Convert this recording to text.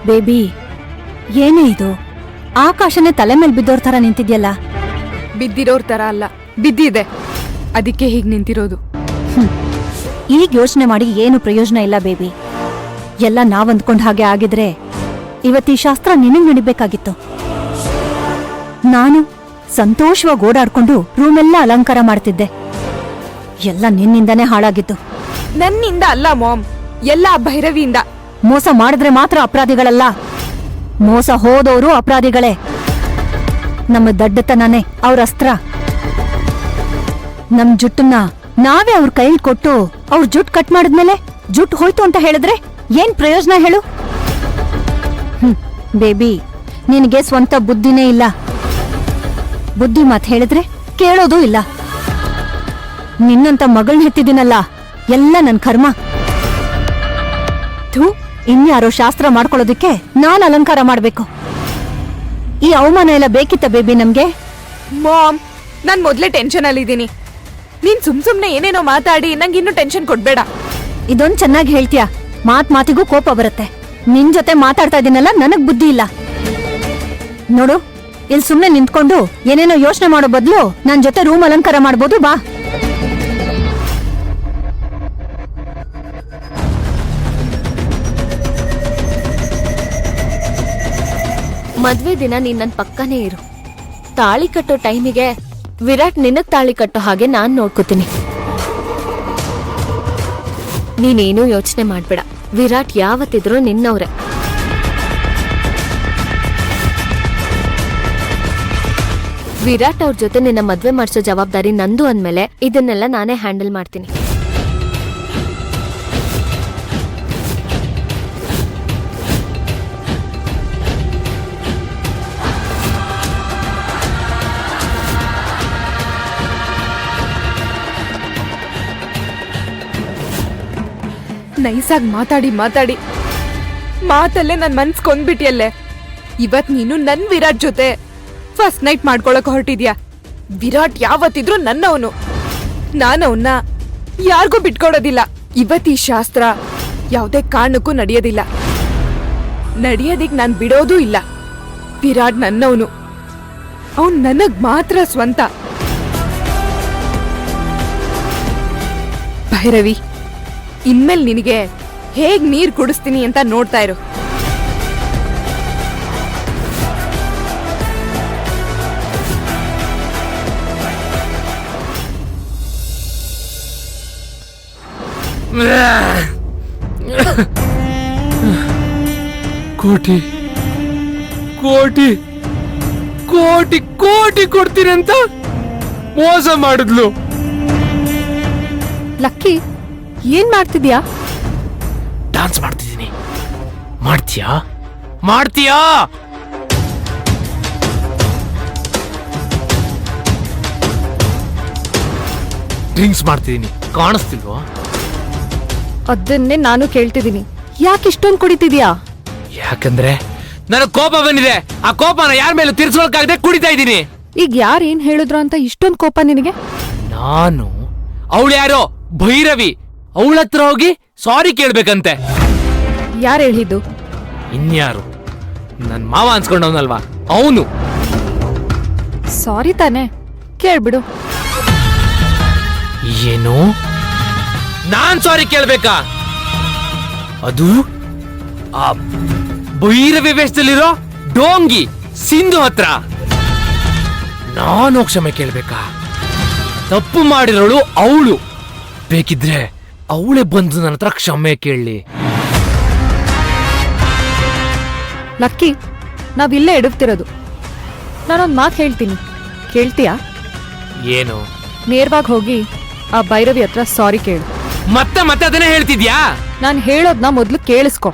Baby, ಏನೇ ಇದು? ಆಕಾಶನೇ ತಲೆ ಮೇಲೆ ಬಿದ್ದೋರ್ ತರ ನಿಂತಿದ್ಯಲ್ಲ. ಬಿದ್ದಿರೋರ್ ತರ ಅಲ್ಲ, ಬಿದ್ದಿದೆ, ಅದಕ್ಕೆ ಹೀಗ್ ನಿಂತಿರೋದು. ಈಗ ಯೋಚನೆ ಮಾಡಿ ಏನು ಪ್ರಯೋಜನ ಇಲ್ಲ ಬೇಬಿ. ಎಲ್ಲ ನಾವಂದ್ಕೊಂಡ್ ಹಾಗೆ ಆಗಿದ್ರೆ ಇವತ್ತೀ ಶಾಸ್ತ್ರ ನಿನಗ್ ನಡಿಬೇಕಾಗಿತ್ತು. ನಾನು ಸಂತೋಷವಾಗಿ ಓಡಾಡ್ಕೊಂಡು ರೂಮೆಲ್ಲ ಅಲಂಕಾರ ಮಾಡ್ತಿದ್ದೆ. ಎಲ್ಲ ನಿನ್ನಿಂದಾನೇ ಹಾಳಾಗಿದ್ದು. ನನ್ನಿಂದ ಅಲ್ಲ ಮಾಮ್, ಎಲ್ಲ ಭೈರವಿಯಿಂದ. ಮೋಸ ಮಾಡಿದ್ರೆ ಮಾತ್ರ ಅಪರಾಧಿಗಳಲ್ಲ, ಮೋಸ ಹೋದವರು ಅಪರಾಧಿಗಳೇ. ನಮ್ಮ ದಡ್ಡತನನೇ ಅವ್ರ ಅಸ್ತ್ರ. ನಮ್ ಜುಟ್ಟನ್ನ ನಾವೇ ಅವ್ರ ಕೈಲಿ ಕೊಟ್ಟು ಅವ್ರ ಜುಟ್ ಕಟ್ ಮಾಡಿದ್ಮೇಲೆ ಜುಟ್ ಹೋಯ್ತು ಅಂತ ಹೇಳಿದ್ರೆ ಏನ್ ಪ್ರಯೋಜನ ಹೇಳು? ಬೇಬಿ, ನಿನಗೆ ಸ್ವಂತ ಬುದ್ಧಿನೇ ಇಲ್ಲ. ಬುದ್ಧಿ ಮಾತ್ ಹೇಳಿದ್ರೆ ಕೇಳೋದೂ ಇಲ್ಲ. ನಿನ್ನಂತ ಮಗಳನ್ನ ಹೆತ್ತಿದಿನಲ್ಲ, ಎಲ್ಲ ನನ್ ಕರ್ಮ. ಥೂ, ಇನ್ಯಾರೋ ಶಾಸ್ತ್ರ ಮಾಡ್ಕೊಳ್ಳೋದಕ್ಕೆ ನಾನ್ ಅಲಂಕಾರ ಮಾಡ್ಬೇಕು? ಈ ಅವಮಾನ ಎಲ್ಲ ಬೇಕಿತ್ತ ಬೇಬಿ ನಮ್ಗೆ? ಮಾಮ್, ನಾನ್ ಮೊದ್ಲೇ ಟೆನ್ಷನ್ ಅಲ್ಲಿದ್ದೀನಿ. ನೀನ್ ಸುಮ್ನೆ ಏನೇನೋ ಮಾತಾಡಿ ನಂಗೆ ಇನ್ನೂ ಟೆನ್ಷನ್ ಕೊಡ್ಬೇಡ. ಇದೊಂದ್ ಚೆನ್ನಾಗಿ ಹೇಳ್ತೀಯ. ಮಾತಿಗೂ ಕೋಪ ಬರುತ್ತೆ. ನಿನ್ ಜೊತೆ ಮಾತಾಡ್ತಾ ಇದೀನಲ್ಲ, ನನಗ್ ಬುದ್ಧಿ ಇಲ್ಲ. ನೋಡು, ಇಲ್ಲಿ ಸುಮ್ನೆ ನಿಂತ್ಕೊಂಡು ಏನೇನೋ ಯೋಚನೆ ಮಾಡೋ ಬದಲು ನನ್ ಜೊತೆ ರೂಮ್ ಅಲಂಕಾರ ಮಾಡ್ಬೋದು, ಬಾ. ಮದ್ವೆ ದಿನ ನೀನ್ ನನ್ ಪಕ್ಕನೇ ಇರು. ತಾಳಿ ಕಟ್ಟೋ ಟೈಮಿಗೆ ವಿರಾಟ್ ನಿನಗ್ ತಾಳಿ ಕಟ್ಟೋ ಹಾಗೆ ನಾನ್ ನೋಡ್ಕೋತೀನಿ. ನೀನೇನೂ ಯೋಚನೆ ಮಾಡ್ಬೇಡ. ವಿರಾಟ್ ಯಾವತ್ತಿದ್ರು ನಿನ್ನವ್ರೆ. ವಿರಾಟ್ ಅವ್ರ ಜೊತೆ ನಿನ್ನ ಮದ್ವೆ ಮಾಡ್ಸೋ ಜವಾಬ್ದಾರಿ ನಂದು ಅಂದ್ಮೇಲೆ ಇದನ್ನೆಲ್ಲ ನಾನೇ ಹ್ಯಾಂಡಲ್ ಮಾಡ್ತೀನಿ. ನೈಸಾಗಿ ಮಾತಾಡಿ ಮಾತಲ್ಲೇ ನನ್ ಮನ್ಸ್ ಕೊಂದ್ಬಿಟ್ಟಿಯಲ್ಲೇ. ಇವತ್ ನೀನು ನನ್ ವಿರಾಟ್ ಜೊತೆ ಫಸ್ಟ್ ನೈಟ್ ಮಾಡ್ಕೊಳಕ್ ಹೊರಟಿದ್ಯಾ. ವಿರಾಟ್ ಯಾವತ್ತಿದ್ರು ನನ್ನವನು. ನಾನವನ್ನ ಯಾರಿಗೂ ಬಿಟ್ಕೊಡೋದಿಲ್ಲ. ಇವತ್ ಈ ಶಾಸ್ತ್ರ ಯಾವ್ದೇ ಕಾರಣಕ್ಕೂ ನಡೆಯೋದಿಲ್ಲ. ನಡೆಯೋದಿಕ್ ನಾನ್ ಬಿಡೋದೂ ಇಲ್ಲ. ವಿರಾಟ್ ನನ್ನವನು, ಅವನ್ ನನಗ್ ಮಾತ್ರ ಸ್ವಂತ. ಭೈರವಿ, ಇನ್ಮೇಲೆ ನಿನಗೆ ಹೇಗ್ ನೀರ್ ಕುಡಿಸ್ತೀನಿ ಅಂತ ನೋಡ್ತಾ ಇರು. ಕೋಟಿ ಕೋಟಿ ಕೋಟಿ ಕೋಟಿ ಕೊಡ್ತೀನಿ ಅಂತ ಮೋಸ ಮಾಡಿದ್ಲು. ಲಕ್ಕಿ, ಏನ್ ಮಾಡ್ತಿದ್ಯಾ? ಡಾನ್ಸ್ ಮಾಡ್ತಿದ್ದೀನಿ. ಮಾಡ್ತೀಯಾ? ಡ್ರಿಂಕ್ಸ್ ಮಾಡ್ತಿದ್ದೀನಿ, ಕಾಣಿಸ್ತಿಲ್ವಾ? ಅದನ್ನೇ ನಾನು ಕೇಳ್ತಿದ್ದೀನಿ. ಯಾಕೆ ಇಷ್ಟೊಂದು ಕುಡಿತಿದ್ಯಾ? ಯಾಕಂದ್ರೆ ನನಗ್ ಕೋಪ ಬಂದಿದೆ. ಆ ಕೋಪನ ಯಾರ ಮೇಲೆ ತೀರ್ಸ್ಕೊಳಕ್ಕಾಗದೆ ಕುಡಿತಾ ಇದ್ದೀನಿ. ಈಗ ಯಾರು ಏನ್ ಹೇಳಿದ್ರು ಅಂತ ಇಷ್ಟೊಂದು ಕೋಪ ನಿನಗೆ? ನಾನು ಅವಳು ಯಾರೋ ಭೈರವಿ, ಅವಳ ಹತ್ರ ಹೋಗಿ ಸಾರಿ ಕೇಳ್ಬೇಕಂತೆ. ಯಾರು ಹೇಳಿದ್ದು? ಇನ್ಯಾರು, ನನ್ ಮಾವ ಅನ್ಸ್ಕೊಂಡವನಲ್ವಾ ಅವನು. ಸಾರಿ ತಾನೆ, ಕೇಳ್ಬಿಡು. ಏನು, ನಾನ್ ಸಾರಿ ಕೇಳ್ಬೇಕಾ? ಅದು ಆ ಭೈರವಿ ವೇಷದಲ್ಲಿರೋ ಡೋಂಗಿ ಸಿಂಧು ಹತ್ರ ನಾನು ಕ್ಷಮೆ ಕೇಳ್ಬೇಕಾ? ತಪ್ಪು ಮಾಡಿರೋಳು ಅವಳು. ಬೇಕಿದ್ರೆ ಅವಳೇ ಬಂದು ನನ್ನ ಹತ್ರ ಕ್ಷಮೆ ಕೇಳಲಿ. ಲಕ್ಕಿ, ನಾವಿಲ್ಲೇ ಎಡವ್ತಿರೋದು. ನಾನೊಂದ್ ಮಾತು ಹೇಳ್ತೀನಿ, ಕೇಳ್ತೀಯಾ? ಏನು? ನೇರವಾಗಿ ಹೋಗಿ ಆ ಭೈರವಿ ಹತ್ರ ಸಾರಿ ಕೇಳು. ಮತ್ತೆ ಅದನ್ನೇ ಹೇಳ್ತಿದ್ಯಾ? ನಾನು ಹೇಳೋದ್ನ ಮೊದ್ಲು ಕೇಳಿಸ್ಕೊ.